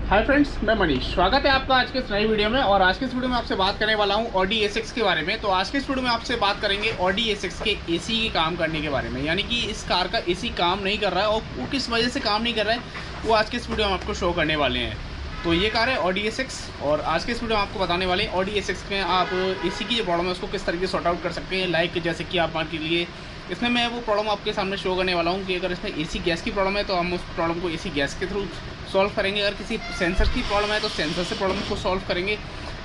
Hi friends, मैं मनीष। स्वागत है आपका आज के इस नई वीडियो में। और आज के इस वीडियो में आपसे बात करने वाला हूं ऑडी A6 के बारे में। तो आज के इस वीडियो में आपसे बात करेंगे ऑडी A6 के एसी के काम करने के बारे में, यानी कि इस कार का एसी काम नहीं कर रहा है और वो किस वजह से काम नहीं कर रहा है वो आज के इस वीडियो में आपको शो करने वाले हैं। तो ये कार है ऑडी A6 और आज के इस वीडियो में आपको बताने वाले हैं ऑडी A6 में आप एसी की जो प्रॉब्लम है उसको किस तरीके से सॉर्ट आउट कर सकते हैं। लाइक जैसे कि आप मान के लिए इसमें मैं वो प्रॉब्लम आपके सामने शो करने वाला हूँ कि अगर इसमें एसी गैस की प्रॉब्लम है तो हम उस प्रॉब्लम को एसी गैस के थ्रू सॉल्व करेंगे। अगर किसी सेंसर की प्रॉब्लम है तो सेंसर से प्रॉब्लम को सॉल्व करेंगे।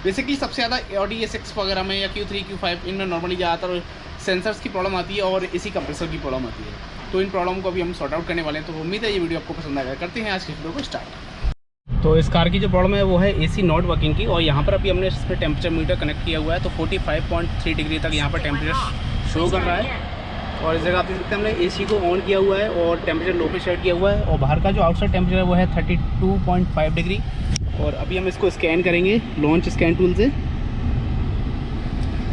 बेसिकली सबसे ज़्यादा ऑडी A6 वगैरह में या Q3 Q5 इनमें नॉर्मली ज़्यादातर सेंसर्स की प्रॉब्लम आती है और एसी कंप्रेसर की प्रॉब्लम आती है। तो इन प्रॉब्लम को अभी हम सॉर्ट आउट करने वाले हैं। तो उम्मीद है ये वीडियो आपको पसंद आएगा। करते हैं आज की वीडियो को स्टार्ट। तो इस कार की जो प्रॉब्लम है वो है एसी नॉट वर्किंग की। और यहाँ पर अभी हमने इस पर टेम्परेचर मीटर कनेक्ट किया हुआ है तो 45.3 डिग्री तक यहाँ पर टेम्परेचर शो कर रहा है। और इस जगह आप देख सकते हैं हमने एसी को ऑन किया हुआ है और टेम्परेचर लो पे सेट किया हुआ है। और बाहर का जो आउटसाइड टेम्परेचर है वो है 32.5 डिग्री। और अभी हम इसको स्कैन करेंगे लॉन्च स्कैन टूल से।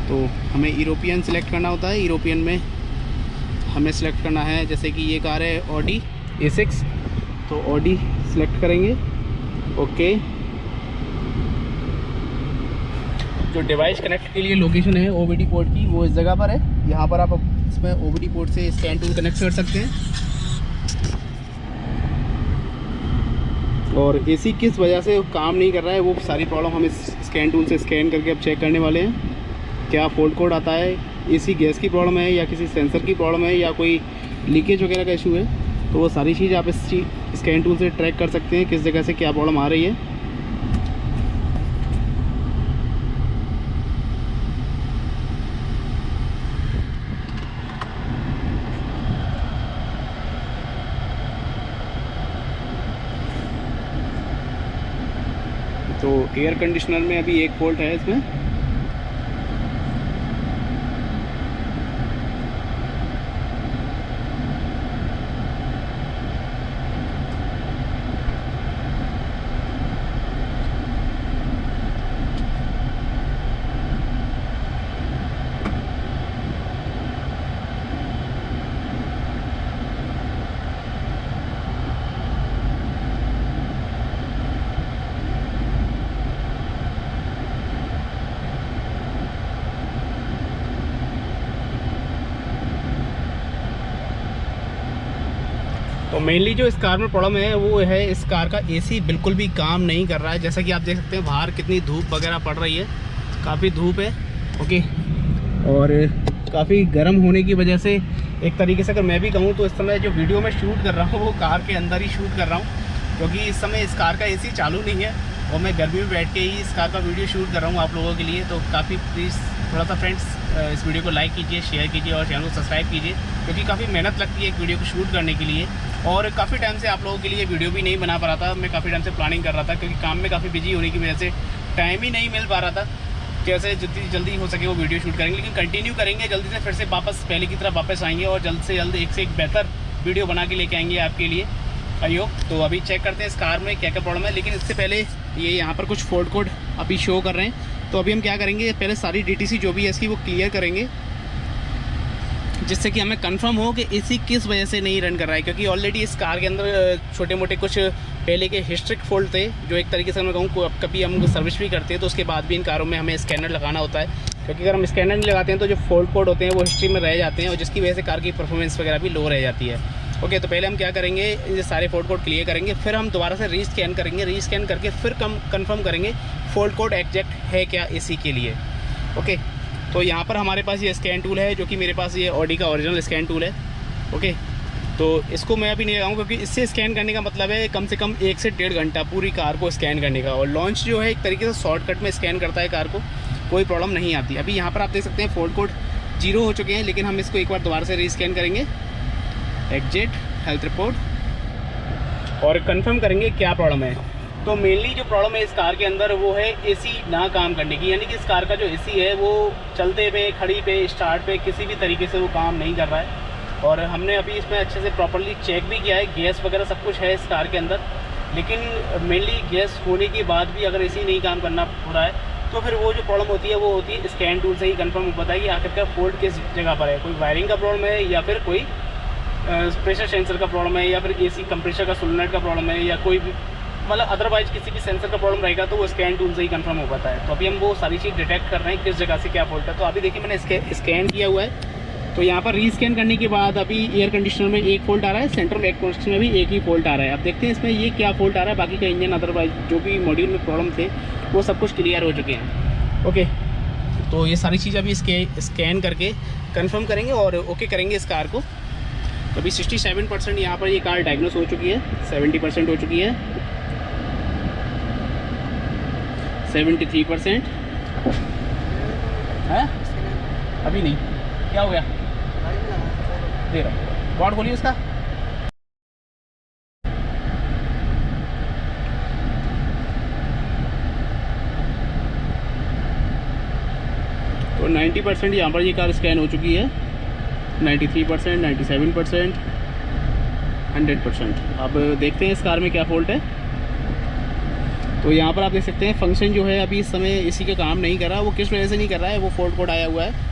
तो हमें यूरोपियन सिलेक्ट करना होता है। यूरोपियन में हमें सिलेक्ट करना है, जैसे कि ये कार है ऑडी A6 तो ऑडी सिलेक्ट करेंगे। ओके, जो डिवाइस कनेक्ट के लिए लोकेशन है OBD पोर्ट की वो इस जगह पर है। यहाँ पर आप इसमें OBD पोर्ट से स्कैन टूल कनेक्ट कर सकते हैं। और एसी किस वजह से काम नहीं कर रहा है वो सारी प्रॉब्लम हम इस स्कैन टूल से स्कैन करके अब चेक करने वाले हैं। क्या फॉल्ट कोड आता है, एसी गैस की प्रॉब्लम है या किसी सेंसर की प्रॉब्लम है या कोई लीकेज वगैरह का इशू है। तो वो सारी चीज़ आप इस स्कैन टूल से ट्रैक कर सकते हैं किस जगह से क्या प्रॉब्लम आ रही है। तो एयर कंडीशनर में अभी एक फॉल्ट है इसमें। तो मेनली जो इस कार में प्रॉब्लम है वो है इस कार का एसी बिल्कुल भी काम नहीं कर रहा है। जैसा कि आप देख सकते हैं बाहर कितनी धूप वगैरह पड़ रही है, काफ़ी धूप है। ओके, और काफ़ी गर्म होने की वजह से एक तरीके से अगर मैं भी कहूँ तो इस समय जो वीडियो में शूट कर रहा हूँ वो कार के अंदर ही शूट कर रहा हूँ, क्योंकि इस समय इस कार का एसी चालू नहीं है और मैं गर्मी में बैठ के ही इस कार का वीडियो शूट कर रहा हूँ आप लोगों के लिए। तो काफ़ी प्लीज़ थोड़ा सा फ्रेंड्स इस वीडियो को लाइक कीजिए, शेयर कीजिए और चैनल को सब्सक्राइब कीजिए, क्योंकि काफ़ी मेहनत लगती है एक वीडियो को शूट करने के लिए। और काफ़ी टाइम से आप लोगों के लिए वीडियो भी नहीं बना पा रहा था। मैं काफ़ी टाइम से प्लानिंग कर रहा था क्योंकि काम में काफ़ी बिजी होने की वजह से टाइम ही नहीं मिल पा रहा था। कैसे जितनी जल्दी हो सके वो वीडियो शूट करेंगे, लेकिन कंटिन्यू करेंगे। जल्दी से फिर से वापस पहले की तरह वापस आएंगे और जल्द से जल्द एक से एक बेहतर वीडियो बना के लेके आएंगे आपके लिए। आइयो, तो अभी चेक करते हैं इस कार में क्या क्या प्रॉब्लम है। लेकिन इससे पहले ये यहाँ पर कुछ फॉल्ट कोड अभी शो कर रहे हैं। तो अभी हम क्या करेंगे, पहले सारी DTC जो भी है इसकी वो क्लियर करेंगे, जिससे कि हमें कंफर्म हो कि एसी किस वजह से नहीं रन कर रहा है। क्योंकि ऑलरेडी इस कार के अंदर छोटे मोटे कुछ पहले के हिस्ट्रिक फॉल्ट थे, जो एक तरीके से मैं कहूँ कभी हम सर्विस भी करते हैं तो उसके बाद भी इन कारों में हमें स्कैनर लगाना होता है। क्योंकि अगर हम स्कैनर नहीं लगाते हैं तो जो फॉल्ट कोड होते हैं वो हिस्ट्री में रह जाते हैं और जिसकी वजह से कार की परफॉर्मेंस वगैरह भी लो रह जाती है। ओके, तो पहले हम क्या करेंगे, ये सारे फॉल्ट कोड क्लियर करेंगे, फिर हम दोबारा से रीस्कैन करेंगे। रीस्कैन करके फिर कंफर्म करेंगे फॉल्ट कोड एग्जैक्ट है क्या एसी के लिए। ओके, तो यहाँ पर हमारे पास ये स्कैन टूल है, जो कि मेरे पास ये ऑडी का ओरिजिनल स्कैन टूल है। ओके, तो इसको मैं अभी नहीं लगाऊँ क्योंकि इससे स्कैन करने का मतलब है कम से कम 1 से 1.5 घंटा पूरी कार को स्कैन करने का। और लॉन्च जो है एक तरीके से शॉर्टकट में स्कैन करता है कार को, कोई प्रॉब्लम नहीं आती। अभी यहाँ पर आप देख सकते हैं फॉल्ट कोड 0 हो चुके हैं, लेकिन हम इसको एक बार दोबारा से रीस्कैन करेंगे, एग्जिट हेल्थ रिपोर्ट, और कंफर्म करेंगे क्या प्रॉब्लम है। तो मेनली जो प्रॉब्लम है इस कार के अंदर वो है एसी ना काम करने की, यानी कि इस कार का जो एसी है वो चलते पे, खड़ी पे, स्टार्ट पे किसी भी तरीके से वो काम नहीं कर रहा है। और हमने अभी इसमें अच्छे से प्रॉपर्ली चेक भी किया है, गैस वगैरह सब कुछ है इस कार के अंदर। लेकिन मेनली गैस होने के बाद भी अगर एसी नहीं काम करना हो रहा है तो फिर वो जो प्रॉब्लम होती है वो होती है स्कैन टूल से ही कंफर्म हो पाता है कि आखिरकार फॉल्ट किस जगह पर है। कोई वायरिंग का प्रॉब्लम है या फिर कोई प्रेशर सेंसर का प्रॉब्लम है या फिर एसी कंप्रेसर का सोलेनोइड का प्रॉब्लम है या कोई भी मतलब अदरवाइज किसी भी सेंसर का प्रॉब्लम रहेगा तो वो स्कैन टूल से ही कंफर्म हो पाता है। तो अभी हम वो सारी चीज़ डिटेक्ट कर रहे हैं किस जगह से क्या फॉल्ट है। तो अभी देखिए मैंने स्कैन किया हुआ है, तो यहाँ पर रीस्कैन करने के बाद अभी एयर कंडीशनर में एक फॉल्ट आ रहा है, सेंट्रल एयर कंडीशनर में भी एक ही फॉल्ट आ रहा है। अब देखते हैं इसमें ये क्या फॉल्ट आ रहा है, बाकी का इंजन अदरवाइज जो भी मॉड्यूल में प्रॉब्लम थे वो सब कुछ क्लियर हो चुके हैं। ओके, तो ये सारी चीज़ अभी स्कैन करके कंफर्म करेंगे और ओके करेंगे इस कार को। तो अभी 67% यहाँ पर ये कार डायग्नोस हो चुकी है, 70% हो चुकी है, 73% है, अभी नहीं। क्या हो गया, दे रहा हूँ, बॉड खोलिए उसका। तो 90% यहाँ पर ये कार स्कैन हो चुकी है, 93%, 97%, 100%। अब देखते हैं इस कार में क्या फॉल्ट है। तो यहाँ पर आप देख सकते हैं फंक्शन जो है अभी इस समय इसी का काम नहीं कर रहा। वो किस वजह से नहीं कर रहा है, वो फॉल्ट कोड आया हुआ है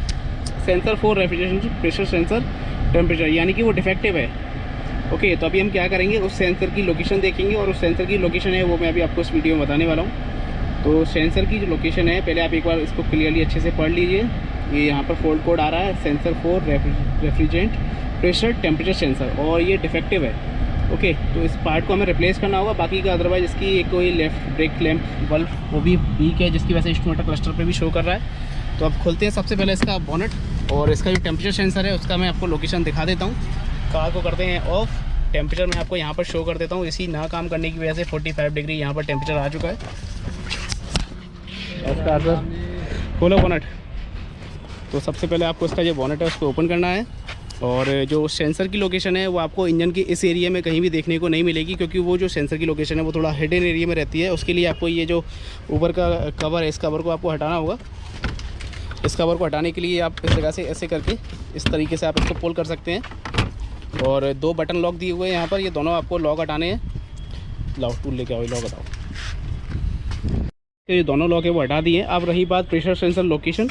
sensor for refrigeration pressure sensor temperature, यानी कि वो डिफेक्टिव है। ओके, तो अभी हम क्या करेंगे, उस सेंसर की लोकेशन देखेंगे और उस सेंसर की लोकेशन है वो मैं अभी आपको इस वीडियो में बताने वाला हूँ। तो सेंसर की जो लोकेशन है पहले आप एक बार इसको क्लियरली अच्छे से पढ़ लीजिए। ये यहाँ पर फॉल्ट कोड आ रहा है sensor for refrigerant pressure temperature sensor, और ये डिफेक्टिव है। ओके, तो इस पार्ट को हमें रिप्लेस करना होगा। बाकी का अदरवाइज इसकी एक कोई लेफ्ट ब्रेक लैंप बल्ब वो भी वीक है, जिसकी वजह से इंस्ट्रूमेंटर क्लस्टर पे भी शो कर रहा है। तो अब खोलते हैं सबसे पहले इसका बोनट, और इसका जो टेम्परेचर सेंसर है उसका मैं आपको लोकेशन दिखा देता हूँ। कार को करते हैं ऑफ, टेम्परेचर मैं आपको यहाँ पर शो कर देता हूँ। इसी ना काम करने की वजह से 45 डिग्री यहाँ पर टेम्परेचर आ चुका है। कार सर खोलो बोनट। तो सबसे पहले आपको इसका जो बोनट है उसको ओपन करना है, और जो सेंसर की लोकेशन है वो आपको इंजन के इस एरिया में कहीं भी देखने को नहीं मिलेगी, क्योंकि वो जो सेंसर की लोकेशन है वो थोड़ा हिडन एरिया में रहती है। उसके लिए आपको ये जो ऊपर का कवर है, इस कवर को आपको हटाना होगा। इस कवर को हटाने के लिए आप इस जगह से ऐसे करके इस तरीके से आप इसको पुल कर सकते हैं। और 2 बटन लॉक दिए हुए हैं यहाँ पर, ये दोनों आपको लॉक हटाने हैं। लाओ टूल लेके आओ, लॉक हटाओ। ये दोनों लॉक है वो हटा दिए। अब रही बात प्रेशर सेंसर लोकेशन,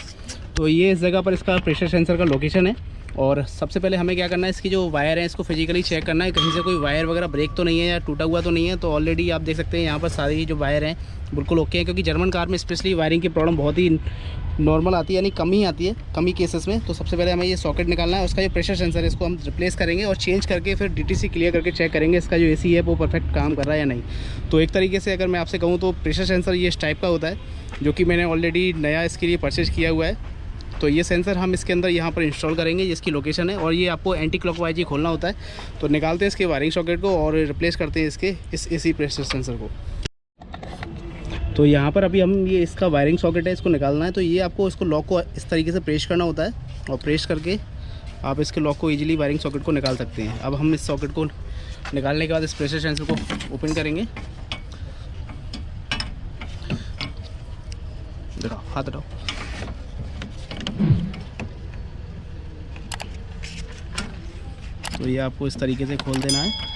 तो ये इस जगह पर इसका प्रेशर सेंसर का लोकेशन है। और सबसे पहले हमें क्या करना है, इसकी जो वायर है इसको फिजिकली चेक करना है, कहीं से कोई वायर वगैरह ब्रेक तो नहीं है या टूटा हुआ तो नहीं है। तो ऑलरेडी आप देख सकते हैं यहाँ पर सारी जो वायर हैं बिल्कुल ओके हैं, क्योंकि जर्मन कार में स्पेशली वायरिंग की प्रॉब्लम बहुत ही नॉर्मल आती है, यानी कम ही आती है, कम ही केसेस में। तो सबसे पहले हमें ये सॉकेट निकालना है, उसका जो प्रेशर सेंसर है इसको हम रिप्लेस करेंगे और चेंज करके फिर DTC क्लियर करके चेक करेंगे इसका जो AC है वो परफेक्ट काम कर रहा है या नहीं। तो एक तरीके से अगर मैं आपसे कहूँ तो प्रेशर सेंसर ये इस टाइप का होता है, जो कि मैंने ऑलरेडी नया इसके लिए परचेज किया हुआ है। तो ये सेंसर हम इसके अंदर यहाँ पर इंस्टॉल करेंगे, जिसकी लोकेशन है, और ये आपको एंटी क्लॉकवाइज ही खोलना होता है। तो निकालते हैं इसके वायरिंग सॉकेट को और रिप्लेस करते हैं इसके इस AC प्रेशर सेंसर को। तो यहाँ पर अभी हम ये इसका वायरिंग सॉकेट है, इसको निकालना है। तो ये आपको इसको लॉक को इस तरीके से प्रेस करना होता है, और प्रेस करके आप इसके लॉक को ईजिली वायरिंग सॉकेट को निकाल सकते हैं। अब हम इस सॉकेट को निकालने के बाद इस प्रेशर सेंसर को ओपन करेंगे। दिखाओ, हाथ हटाओ। तो ये आपको इस तरीके से खोल देना है।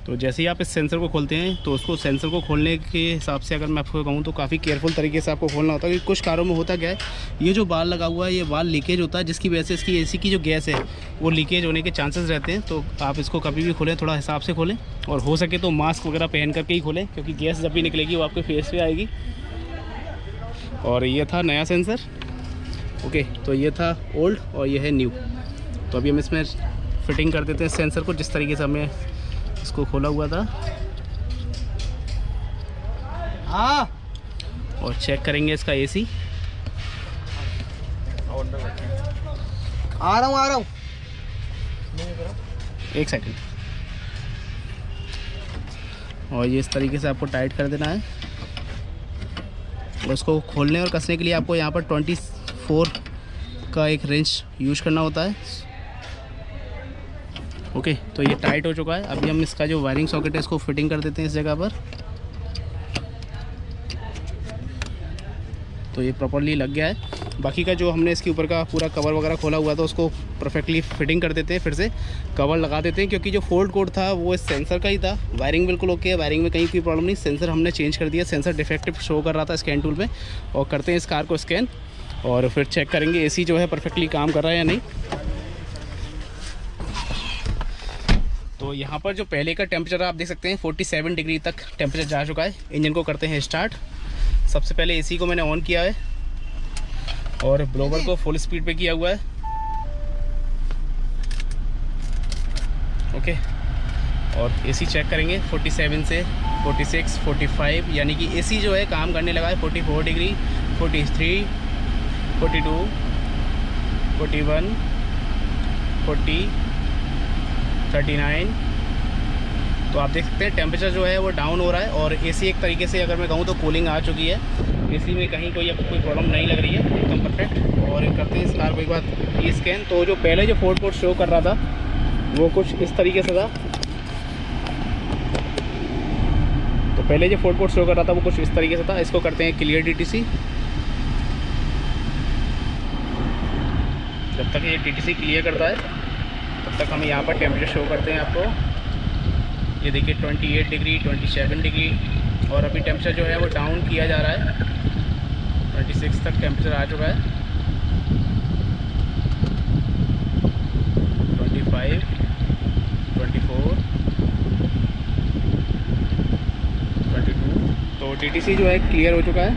तो जैसे ही आप इस सेंसर को खोलते हैं तो उसको सेंसर को खोलने के हिसाब से अगर मैं आपको कहूँ तो काफ़ी केयरफुल तरीके से आपको खोलना होता है, क्योंकि कुछ कारों में होता क्या है, ये जो बाल लगा हुआ है ये बाल लीकेज होता है, जिसकी वजह से इसकी AC की जो गैस है वो लीकेज होने के चांसेस रहते हैं। तो आप इसको कभी भी खोलें थोड़ा हिसाब से खोलें, और हो सके तो मास्क वगैरह पहन करके ही खोलें, क्योंकि गैस जब भी निकलेगी वो आपके फेस पे आएगी। और ये था नया सेंसर। ओके, तो ये था ओल्ड और ये है न्यू। तो अभी हम इसमें फिटिंग कर देते हैं सेंसर को, जिस तरीके से हमने इसको खोला हुआ था। हाँ, और चेक करेंगे इसका AC। आ रहा हूँ एक सेकंड। और ये इस तरीके से आपको टाइट कर देना है, और उसको खोलने और कसने के लिए आपको यहाँ पर 24 का एक रेंच यूज करना होता है। ओके, तो ये टाइट हो चुका है। अभी हम इसका जो वायरिंग सॉकेट है इसको फिटिंग कर देते हैं इस जगह पर। तो ये प्रॉपर्ली लग गया है। बाकी का जो हमने इसके ऊपर का पूरा कवर वगैरह खोला हुआ था उसको परफेक्टली फिटिंग कर देते हैं, फिर से कवर लगा देते हैं, क्योंकि जो फॉल्ट कोड था वो इस सेंसर का ही था। वायरिंग बिल्कुल ओके है, वायरिंग में कहीं कोई प्रॉब्लम नहीं। सेंसर हमने चेंज कर दिया, सेंसर डिफेक्टिव शो कर रहा था स्कैन टूल पे। और करते हैं इस कार को स्कैन। और फिर चेक करेंगे एसी जो है परफेक्टली काम कर रहा है या नहीं। तो यहाँ पर जो पहले का टेम्परेचर आप देख सकते हैं 47 डिग्री तक टेम्परेचर जा चुका है। इंजन को करते हैं स्टार्ट। सबसे पहले एसी को मैंने ऑन किया है और ब्लोवर को फुल स्पीड पे किया हुआ है। ओके, और एसी चेक करेंगे 47 से 46, 45, यानी कि एसी जो है काम करने लगा है। 44 डिग्री, 43, 42, 41, 40, 39। तो आप देख सकते हैं टेम्परेचर जो है वो डाउन हो रहा है और एसी एक तरीके से अगर मैं कहूँ तो कूलिंग आ चुकी है। एसी में कहीं कोई आपको कोई प्रॉब्लम नहीं लग रही है, एकदम परफेक्ट। और करते हैं इस कार को एक बार स्कैन। तो जो पहले जो फोर्ड कोड शो कर रहा था वो कुछ इस तरीके से था। तो पहले जो फोर्ड कोड शो कर रहा था वो कुछ इस तरीके से था। इसको करते हैं क्लियर DTC। जब तक ये DTC क्लियर करता है तब तक हम यहाँ पर टेम्परेचर शो करते हैं आपको। ये देखिए 28 डिग्री, 27 डिग्री, और अभी टेम्परेचर जो है वो डाउन किया जा रहा है। 26 तक टेम्परेचर आ चुका है। 25, 24, 22। तो DTC जो है क्लियर हो चुका है।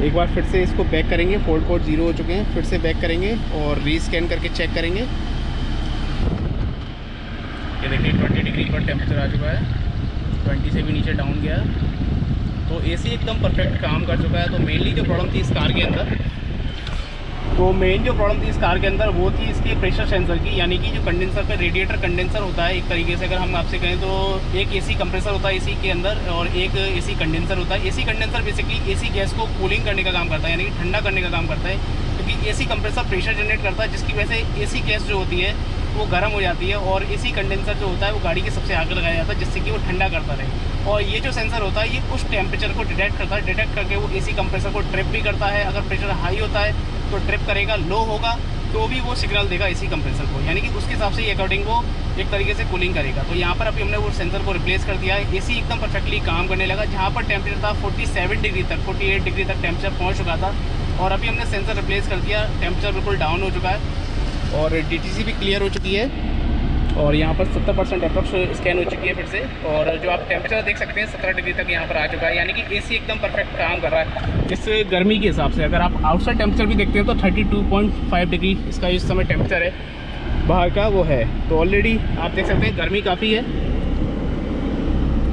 एक बार फिर से इसको बैक करेंगे। फोल्ड कोड 0 हो चुके हैं, फिर से बैक करेंगे और रीस्कैन करके चेक करेंगे। ये देखिए 20 डिग्री पर टेम्परेचर आ चुका है। 20 से भी नीचे डाउन गया। तो एसी एकदम परफेक्ट काम कर चुका है। तो मेनली जो प्रॉब्लम थी इस कार के अंदर, वो थी इसके प्रेशर सेंसर की, यानी कि जो कंडेंसर पे रेडिएटर कंडेंसर होता है एक तरीके से अगर हम आपसे कहें तो एक एसी कंप्रेसर होता है एसी के अंदर और एक एसी कंडेंसर होता है। AC condenser basically AC gas को कूलिंग करने का काम करता है, यानी कि ठंडा करने का काम करता है, क्योंकि एसी कंप्रेसर प्रेशर जनरेट करता है जिसकी वजह से एसी गैस जो होती है वो गर्म हो जाती है। और एसी कंडेंसर जो होता है वो गाड़ी के सबसे आगे लगाया जाता है जिससे कि वो ठंडा करता रहे। और ये जो सेंसर होता है ये उस टेम्परेचर को डिटेक्ट करता है। डिटेक्ट करके वो एसी कंप्रेसर को ट्रिप भी करता है। अगर प्रेशर हाई होता है तो ट्रिप करेगा, लो होगा तो भी वो सिग्नल देगा एसी कंप्रेसर को, यानी कि उसके हिसाब से ये अकॉर्डिंग वो एक तरीके से कूलिंग करेगा। तो यहाँ पर अभी हमने वो सेंसर को रिप्लेस कर दिया है। एसी एकदम परफेक्टली काम करने लगा। जहाँ पर टेम्परेचर था 47 डिग्री तक, 48 डिग्री तक टेम्परेचर पहुँच चुका था और अभी हमने सेंसर रिप्लेस कर दिया। टेम्परेचर बिल्कुल डाउन हो चुका है और DTC भी क्लियर हो चुकी है। और यहाँ पर 70% अप्रॉक्स स्कैन हो चुकी है फिर से। और जो आप टेम्परेचर देख सकते हैं 17 डिग्री तक यहाँ पर आ चुका है, यानी कि एसी एकदम परफेक्ट काम कर रहा है इस गर्मी के हिसाब से। अगर आप आउटसाइड टेम्परेचर भी देखते हैं तो 32.5 डिग्री इसका इस समय टेम्परेचर है बाहर का वो है। तो ऑलरेडी आप देख सकते हैं गर्मी काफ़ी है।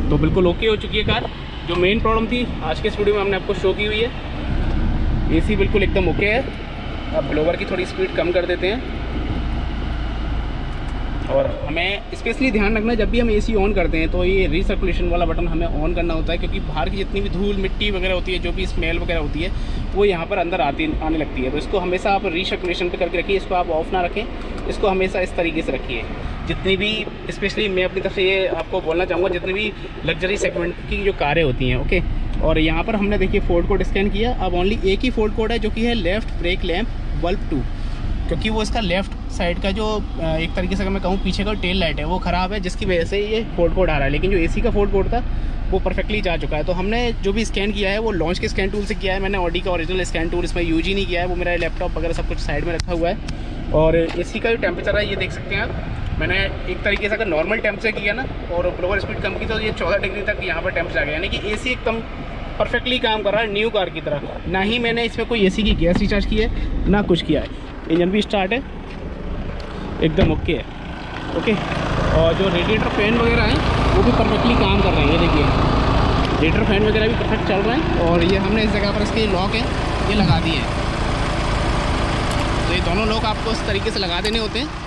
तो बिल्कुल ओके हो चुकी है कार। जो मेन प्रॉब्लम थी आज के इस वीडियो में हमने आपको शो की हुई है। एसी बिल्कुल एकदम ओके है। अब ब्लोवर की थोड़ी स्पीड कम कर देते हैं। और हमें स्पेशली ध्यान रखना है जब भी हम एसी ऑन करते हैं तो ये रीसर्कुलेशन वाला बटन हमें ऑन करना होता है, क्योंकि बाहर की जितनी भी धूल मिट्टी वगैरह होती है, जो भी स्मेल वगैरह होती है वो यहाँ पर अंदर आने लगती है। तो इसको हमेशा आप रीसर्कुलेशन पे करके रखिए। इसको आप ऑफ ना रखें, इसको हमेशा इस तरीके से रखिए। जितनी भी स्पेशली मैं अपनी तरफ से ये आपको बोलना चाहूँगा, जितनी भी लग्जरी सेगमेंट की जो कारें होती हैं, ओके। और यहाँ पर हमने देखिए फोर्ड कोड स्कैन किया। अब ओनली एक ही फोर्ड कोड है जो कि है लेफ्ट ब्रेक लैम्प बल्ब 2, क्योंकि वो इसका लेफ़्ट साइड का जो एक तरीके से अगर मैं कहूँ पीछे का टेल लाइट है वो ख़राब है, जिसकी वजह से ये फोर्ड कोड आ रहा है। लेकिन जो एसी का फोर्ड कोड था वो परफेक्टली जा चुका है। तो हमने जो भी स्कैन किया है वो लॉन्च के स्कैन टूल से किया है। मैंने ऑडी का ओरिजिनल स्कैन टूल इसमें यूज ही नहीं किया है। वो मेरा लैपटॉप वगैरह सब कुछ साइड में रखा हुआ है। और एसी का जो टेम्परेचर है ये देख सकते हैं आप। मैंने एक तरीके से अगर नॉर्मल टेम्परेचर किया ना और ब्लोअर स्पीड कम की तो ये 14 डिग्री तक यहाँ पर टेम्परेचर आ गया, यानी कि एसी एकदम परफेक्टली काम कर रहा है न्यू कार की तरह। ना ही मैंने इसमें कोई एसी की गैस रिचार्ज की है ना कुछ किया है। इंजन भी स्टार्ट है, एकदम ओके है, ओके। और जो रेडिएटर फैन वगैरह हैं वो भी परफेक्टली काम कर रहे हैं। ये देखिए रेडिएटर फैन वगैरह भी परफेक्ट चल रहे हैं। और ये हमने इस जगह पर इसके लॉक है ये लगा दिए हैं। तो ये दोनों लॉक आपको इस तरीके से लगा देने होते हैं।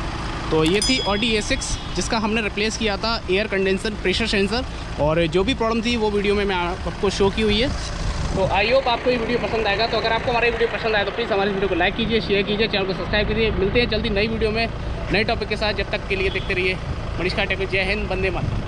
तो ये थी ऑडी A6 जिसका हमने रिप्लेस किया था एयर कंडेंसर प्रेशर सेंसर। और जो भी प्रॉब्लम थी वो वीडियो में मैं आपको शो की हुई है। तो आई होप आपको ये वीडियो पसंद आएगा। तो अगर आपको हमारी वीडियो पसंद आए तो प्लीज़ हमारी वीडियो को लाइक कीजिए, शेयर कीजिए, चैनल को सब्सक्राइब कीजिए। मिलते हैं जल्दी नई वीडियो में नए टॉपिक के साथ। जब तक के लिए देखते रहिए मनीष का टेक। जय हिंद, वंदे मातरम।